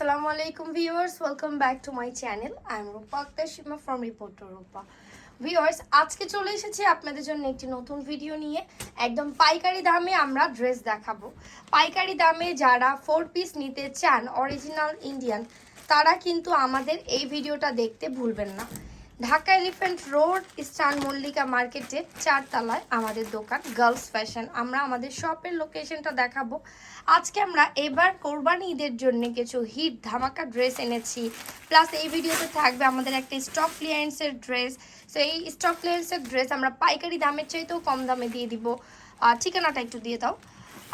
Assalamualaikum viewers, welcome back to my channel. I'm Rupa Akhtar Shima from Reporter Rupa. Viewers, আজকে চলে এসেছি আপনাদের জন্য একটি নতুন ভিডিও নিয়ে। একদম পাইকারি দামে আমরা ড্রেস দেখাবো। পাইকারি দামে যারা 4 পিস নিতে চান অরিজিনাল ইন্ডিয়ান, তারা কিন্তু আমাদের এই ভিডিওটা দেখতে ভুলবেন না। Dhaka elephant road eastern Mallika মার্কেটে 4 তলায় আমাদের দোকান গার্লস ফ্যাশন। আমরা আমাদের শপের লোকেশনটা দেখাবো। আজকে আমরা এবার কোরবানি ঈদের জন্য কিছু হিট ধামাকা ড্রেস এনেছি, প্লাস এই ভিডিওতে থাকবে আমাদের একটা স্টক ক্লিয়ারেন্সের ড্রেস। সো এই স্টক ক্লিয়ারেন্সের ড্রেস আমরা পাইকারি দামের চাইতেও কম দামে দিয়ে দিব। ঠিকানাটা একটু দিয়ে দাও।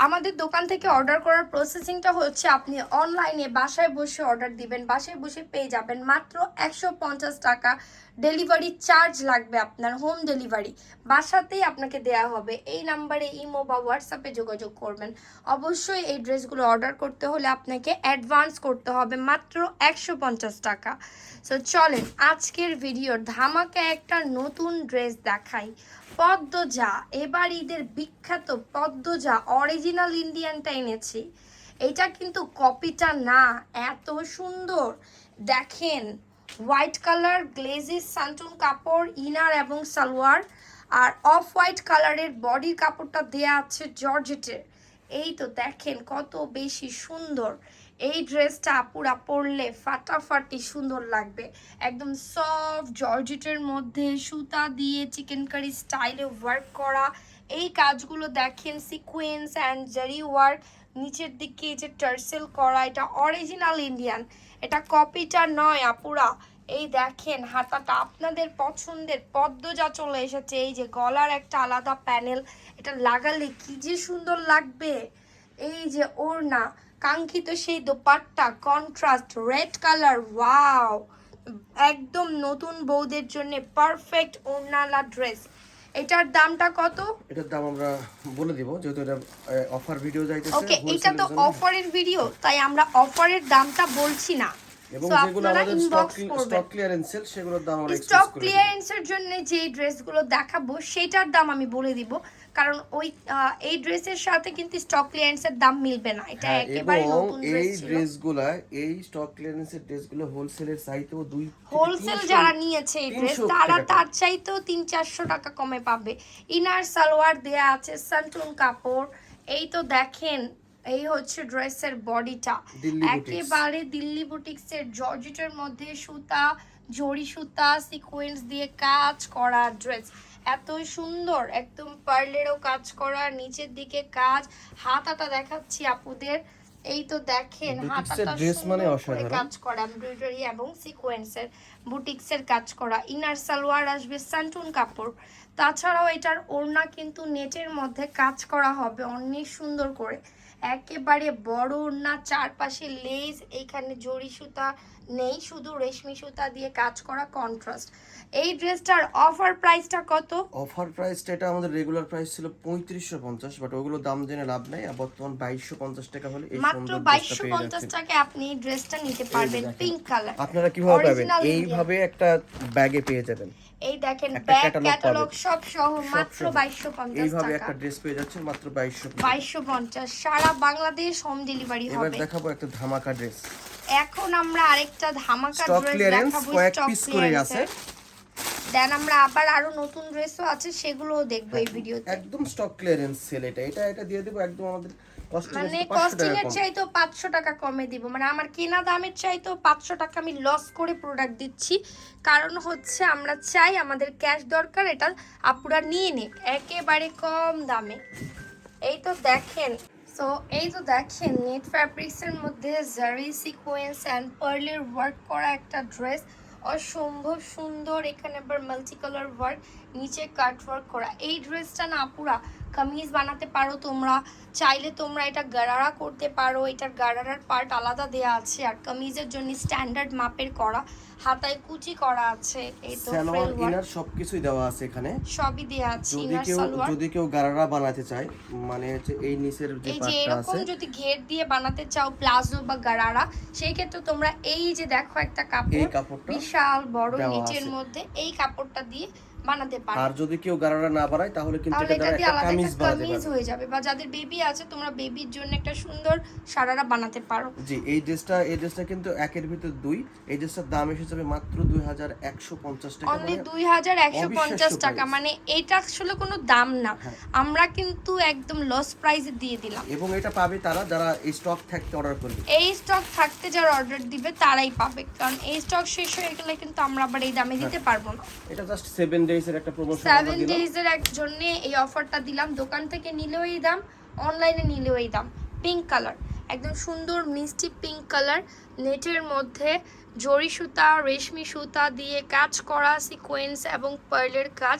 আমাদের দোকান থেকে অর্ডার করার প্রসেসিংটা হচ্ছে, আপনি অনলাইনে বাসায় বসে অর্ডার দিবেন, বাসায় বসে পেয়ে যাবেন মাত্র 150 টাকা। ডেলিভারি চার্জ লাগবে আপনার, হোম ডেলিভারি বাসাতেই আপনাকে দেয়া হবে। এই নাম্বারে ইমো বা হোয়াটসঅ্যাপে যোগাযোগ করবেন। অবশ্যই এই ড্রেসগুলো অর্ডার করতে হলে আপনাকে অ্যাডভান্স করতে হবে মাত্র 150 টাকা। সো চলেন আজকের ভিডিওর ধামাকা একটা নতুন ড্রেস দেখাই। পদ্মজা, এবার ঈদের বিখ্যাত পদ্মজা অরিজিনাল ইন্ডিয়ানটা এনেছি। এটা কিন্তু কপিটা না, এত সুন্দর দেখেন। হোয়াইট কালার গ্লেজেস সান্টুন কাপড়, ইনার এবং সালোয়ার, আর অফ হোয়াইট কালারের বডির কাপড়টা দেয়া আছে জর্জেটের। এই তো দেখেন কত বেশি সুন্দর। এই ড্রেসটা আপুরা পরলে ফাটাফাটি সুন্দর লাগবে। একদম সফট জর্জেটের মধ্যে সুতা দিয়ে চিকেন কারি স্টাইলে ওয়ার্ক করা। এই কাজগুলো দেখেন, সিকোয়েন্স অ্যান্ড জারি ওয়ার্ক, নিচের দিকে এই যে টার্সেল করা। এটা অরিজিনাল ইন্ডিয়ান, এটা কপিটা নয় আপুরা। এই দেখেন হাতাটা আপনাদের পছন্দের পদ্মজা চলে এসেছে। এই যে গলার একটা আলাদা প্যানেল, এটা লাগালে কি যে সুন্দর লাগবে। এই যে ওড়না, কাঙ্ক্ষিত সেই dupatta contrast red colour, wow, একদম নতুন বউদের জন্য পারফেক্ট ওড়নালা ড্রেস। এটার দামটা কত? এটার দাম আমরা বলে দিব, যেহেতু এটা অফার ভিডিও যাইতেছে। ওকে, এটা তো অফারের ভিডিও, তাই আমরা অফারের দামটা বলছি না। এবং যেগুলো আমাদের স্টক ক্লিয়ারেন্স সেল, সেগুলোর দাম আমরা এক্সপ্রেস স্টক ক্লিয়ারেন্সের জন্য যে ড্রেসগুলো দেখাবো সেটার দাম আমি বলে দিব, কারণ ওই এই ড্রেসের সাথে কিন্তু স্টক ক্লিয়ারেন্সের দাম মিলবে না। এটা একেবারে নতুন ড্রেস ছিল। এই ড্রেসগুলো, এই স্টক ক্লিয়ারেন্সের ড্রেসগুলো হোলসেলের চাইতেও হোলসেল যারা নিয়েছে এই ড্রেস, তারা তার চাইতেও 300-400 টাকা কমে পাবে। ইনার সালোয়ার দেয়া আছে সান্টুন কাপড়। এই তো দেখেন, এই হচ্ছে ড্রেসের বডিটা, একেবারে দিল্লি বুটিক্সের জর্জেটের মধ্যে সুতা, জরি সুতা, সিকোয়েন্স দিয়ে কাজ করা ড্রেস। এত সুন্দর, একদম পার্লেরও কাজ করা, নিচের দিকে কাজ। হাতাটা দেখাচ্ছি আপুদের। এই তো দেখেন হাতাটা ড্রেস মানে অসাধারণ কাজ করা, এমব্রয়ডারি এবং সিকোয়েন্সের বুটিক্সের কাজ করা। ইনার সালোয়ার আসবে সান্টুন কাপড়। তাছাড়াও এটার ওড়না কিন্তু নেটের মধ্যে কাজ করা হবে অনেক সুন্দর করে। একেবারে বড় ওড়না, চারপাশে লেস, এইখানে জরি সুতা নেই, শুধু রেশমি সুতা দিয়ে কাজ করা কন্ট্রাস্ট। এই ড্রেসটার অফার প্রাইসটা কত? অফার প্রাইসটা, এটা আমাদের রেগুলার প্রাইস ছিল 3550, বাট ওগুলো দাম জেনে লাভ নাই। আর বর্তমান 2250 টাকা হলে এই মাত্র 2250 টাকায় আপনি এই ড্রেসটা নিতে পারবেন। পিঙ্ক কালার আপনারা কিভাবে পাবেন? এইভাবে একটা ব্যাগে পেয়ে যাবেন। এই দেখেন ব্যাগ ক্যাটালগ সব সহ মাত্র 2250 এইভাবে টাকা। একটা ড্রেস পেয়ে যাচ্ছেন মাত্র 2250। সারা বাংলাদেশ হোম ডেলিভারি হবে। এবার দেখাবো একটা ধামাকা ড্রেস। এখন আমরা আরেকটা ধামাকা স্টক ড্রেস ক্লিয়ারেন্স দেখাবো, কয়েক স্টক পিস করে আছে। দেন আমরা আবার আরো নতুন ড্রেসও আছে, সেগুলোও দেখবো এই ভিডিওতে। একদম স্টক ক্লিয়ারেন্স সেল এটা দিয়ে দেব একদম আমাদের মানে কস্টিং এর চাইতো 500 টাকা কমে দিব। মানে আমার কেনা দামের চাইতো 500 টাকা আমি লস করে প্রোডাক্ট দিচ্ছি। কারণ হচ্ছে আমরা চাই আমাদের ক্যাশ দরকার, এটা আপুরা নিয়ে নিক একেবারে কম দামে। এই তো দেখেন, সো এই তো দেখেন নেট ফ্যাব্রিক্স এর মধ্যে জারি সিকোয়েন্স এন্ড পার্লের ওয়ার্ক করা একটা ড্রেস, অসম্ভব সুন্দর। এখানে আবার মাল্টি কালার ওয়ার্ক, নিচে কাট ওয়ার্ক করা। এই ড্রেসটা না পুরা কামিজ বানাতে পারো তোমরা, চাইলে তোমরা এটা গারারা করতে পারো। এটার গারারার পার্ট আলাদা দেয়া আছে, আর কামিজের জন্য স্ট্যান্ডার্ড মাপের করা, হাতায় কুচি করা আছে। এই তো সালোয়ার ইনার সবকিছুই দেওয়া আছে এখানে, সবই দেয়া আছে। ইনার সালোয়ার যদি কেউ গারারা বানাতে চায়, মানে হচ্ছে এই নিচের যে এই যে পার্টটা এরকম আছে, যদি ঘের দিয়ে বানাতে চাও প্লাজো বা গারারা, সেই ক্ষেত্রে তোমরা এই যে দেখো একটা কাপড় বিশাল বড় নিচের মধ্যে, এই কাপড়টা দিয়ে বানাতে পারো। আর যদি কেউ গারারা না বাড়ায় তাহলে কিন্তু তাহলে এটা এটা দ্বারা দিয়ে একটা আলাদা কামিজ একটা বানাতে কামিজ পারবে। হয়ে যাবে, বা যাদের বেবি আছে তোমরা বেবির জন্য একটা সুন্দর সারারা বানাতে পারো। জি এই ড্রেসটা কিন্তু একের ভিতর দুই। এই ড্রেসটার দাম এসে যাবে মাত্র 2150 টাকা, অনলি মানে 2150 টাকা, price। মানে এটা আসলে কোনো দাম না, হ্যাঁ। আমরা কিন্তু একদম লস প্রাইসে দিয়ে দিলাম। এবং এটা পাবে তারা যারা এই স্টক থাকতে অর্ডার করবে। এই স্টক থাকতে যারা অর্ডার দিবে তারাই পাবে, কারণ এই স্টক শেষ হয়ে গেলে কিন্তু আমরা আবার এই দামে দিতে পারবো না। এটা জাস্ট 7 ডেজ এর একটা প্রমোশন 7 ডেজ এর জন্য এই অফারটা দিলাম। দোকান থেকে নিলেও এই দাম, অনলাইনে নিলেও এই দাম। পিঙ্ক কালার, একদম সুন্দর মিষ্টি পিঙ্ক কালার, নেটের মধ্যে জরি সুতা রেশমি সুতা দিয়ে কাজ করা সিকোয়েন্স এবং পার্লের কাজ,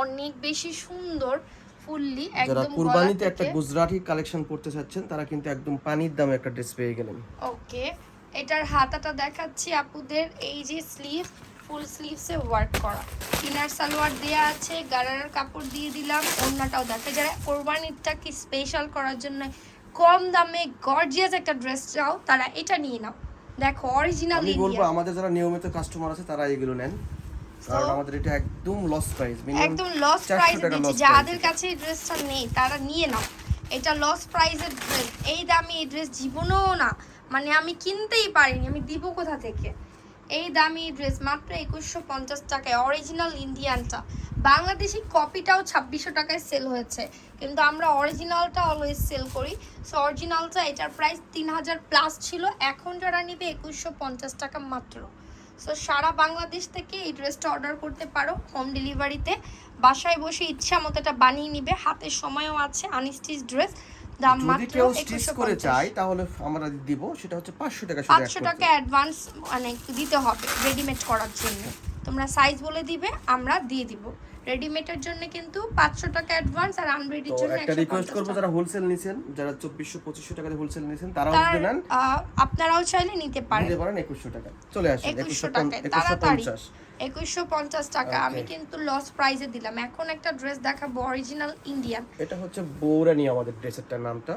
অনেক বেশি সুন্দর ফুললি যারা একদম কুরবানিতে একটা গুজরাটি কালেকশন করতে চাচ্ছেন তারা কিন্তু একদম পানির দামে একটা ড্রেস পেয়ে গেলেন। ওকে, এটার হাতাটা দেখাচ্ছি আপুদের, এই যে স্লিভ ফুল স্লিভসে ওয়ার্ক করা, ইনার সালোয়ার দেয়া আছে, গারারার কাপড় দিয়ে দিলাম, ওড়নাটাও দেখে। যারা কোরবানিটাকে স্পেশাল করার জন্য কম দামে গর্জিয়াস একটা ড্রেস চাও তারা এটা নিয়ে নাও। দেখো অরিজিনাল আমি বলবো ইন্ডিয়ান, আমাদের যারা নিয়মিত কাস্টমার আছে তারা এগুলো নেন, কারণ আমাদের এটা একদম লস প্রাইস, একদম লস প্রাইসে দিচ্ছি। যাদের কাছে এই ড্রেসটা নেই তারা নিয়ে নাও, এটা লস প্রাইসের ড্রেস। এই দামে এই ড্রেস জীবনেও না, মানে আমি কিনতেই পারিনি, আমি দিব কোথা থেকে? এই দামি ড্রেস মাত্র 2150 টাকায়, অরিজিনাল ইন্ডিয়ানটা। বাংলাদেশি কপিটাও 2600 টাকায় সেল হয়েছে, কিন্তু আমরা অরিজিনালটা অলওয়েজ সেল করি। সো অরিজিনালটা এটার প্রাইস 3000 প্লাস ছিল, এখন যারা নিবে 2150 টাকা মাত্র। সো সারা বাংলাদেশ থেকে এই ড্রেসটা অর্ডার করতে পারো হোম ডেলিভারিতে, বাসায় বসে ইচ্ছা মতো এটা বানিয়ে নিবে, হাতের সময়ও আছে। আনস্টিচ ড্রেস, দাম যদি মাত্র কেউ স্টিচ করে 2150। চায় তাহলে আমরা দিব, সেটা হচ্ছে 500 টাকা শুধু 500 টাকা অ্যাডভান্স মানে দিতে হবে রেডিমেড করার জন্য। তোমরা সাইজ বলে দিবে, আমরা দিয়ে দিব। রেডিমেডের জন্য কিন্তু 500 টাকা অ্যাডভান্স, আর আনরেডির তো জন্য একটা রিকোয়েস্ট 150 করব, টাকা। যারা হোলসেল নিছেন, যারা 2400-2500 টাকা দিয়ে হোলসেল নিছেন তারাও যদি নেন আপনারাও চাইলে নিতে পারেন। নিতে পারেন 2100 টাকা। চলে আসেন 2100 টাকায় তাড়াতাড়ি 2150। 2150 টাকা। আমি কিন্তু লস প্রাইসে দিলাম। এখন একটা ড্রেস দেখাবো অরিজিনাল ইন্ডিয়ান। এটা হচ্ছে বৌরানি আমাদের ড্রেসেরটার নামটা।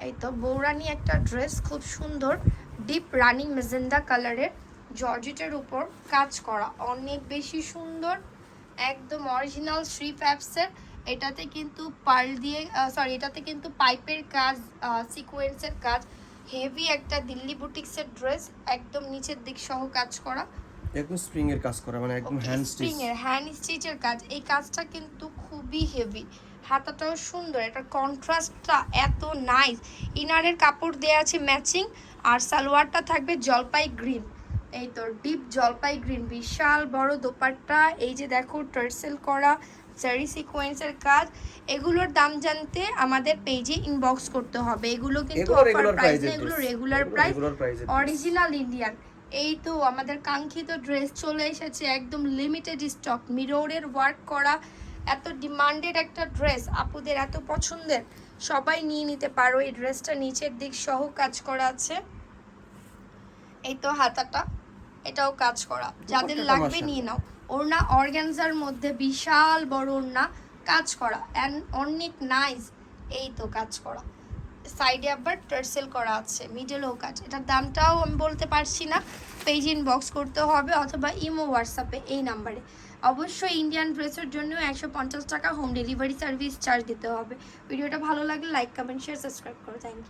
এই তো বৌরানি একটা ড্রেস, খুব সুন্দর ডিপ রানি মেজেন্ডা কালারের, জর্জেটের উপর কাজ করা, অনেক বেশি সুন্দর, একদম অরিজিনাল শ্রী ফ্যাবসের। এটাতে কিন্তু পার্ল দিয়ে এটাতে কিন্তু পাইপের কাজ, সিকোয়েন্সের কাজ, হেভি একটা দিল্লি বুটিক্সের ড্রেস, একদম নিচের দিক সহ কাজ করা, একদম স্প্রিং এর কাজ করা, মানে একদম হ্যান্ড স্টিচ। স্প্রিং এর হ্যান্ড স্টিচের কাজ। এই কাজটা কিন্তু খুবই হেভি, হাতাটাও সুন্দর, এটার কন্ট্রাস্টটা এত নাইস। ইনারের কাপড় দেয়া আছে ম্যাচিং, আর সালোয়ারটা থাকবে জলপাই গ্রিন, এই তো ডিপ জলপাই গ্রিন, বিশাল বড় দোপাট্টা। এই যে দেখো টার্সেল করা জারি সিকোয়েন্সের কাজ। এগুলোর দাম জানতে আমাদের পেজে ইনবক্স করতে হবে। এগুলো কিন্তু অফার প্রাইস না, এগুলো রেগুলার প্রাইস, অরিজিনাল ইন্ডিয়ান। এই তো আমাদের কাঙ্ক্ষিত ড্রেস চলে এসেছে, একদম লিমিটেড স্টক, মিররের ওয়ার্ক করা, এত ডিমান্ডেড একটা ড্রেস, আপুদের এত পছন্দের, সবাই নিয়ে নিতে পারো। এই ড্রেসটা নিচের দিক সহ কাজ করা আছে, এই তো হাতাটা এটাও কাজ করা, যাদের লাগবে নিয়ে নাও। ওড়না অর্গানজার মধ্যে বিশাল বড় ওড়না, কাজ করা এন্ড অনেক নাইস। এই তো কাজ করা, সাইডে আবার টার্সেল করা আছে, মিডলেও কাজ। এটার দামটাও আমি বলতে পারছি না, পেজ ইনবক্স করতে হবে অথবা ইমো হোয়াটসঅ্যাপে এই নাম্বারে। অবশ্যই ইন্ডিয়ান ড্রেসের জন্য 150 টাকা হোম ডেলিভারি সার্ভিস চার্জ দিতে হবে। ভিডিওটা ভালো লাগলে লাইক কমেন্ট শেয়ার সাবস্ক্রাইব করো। Thank you.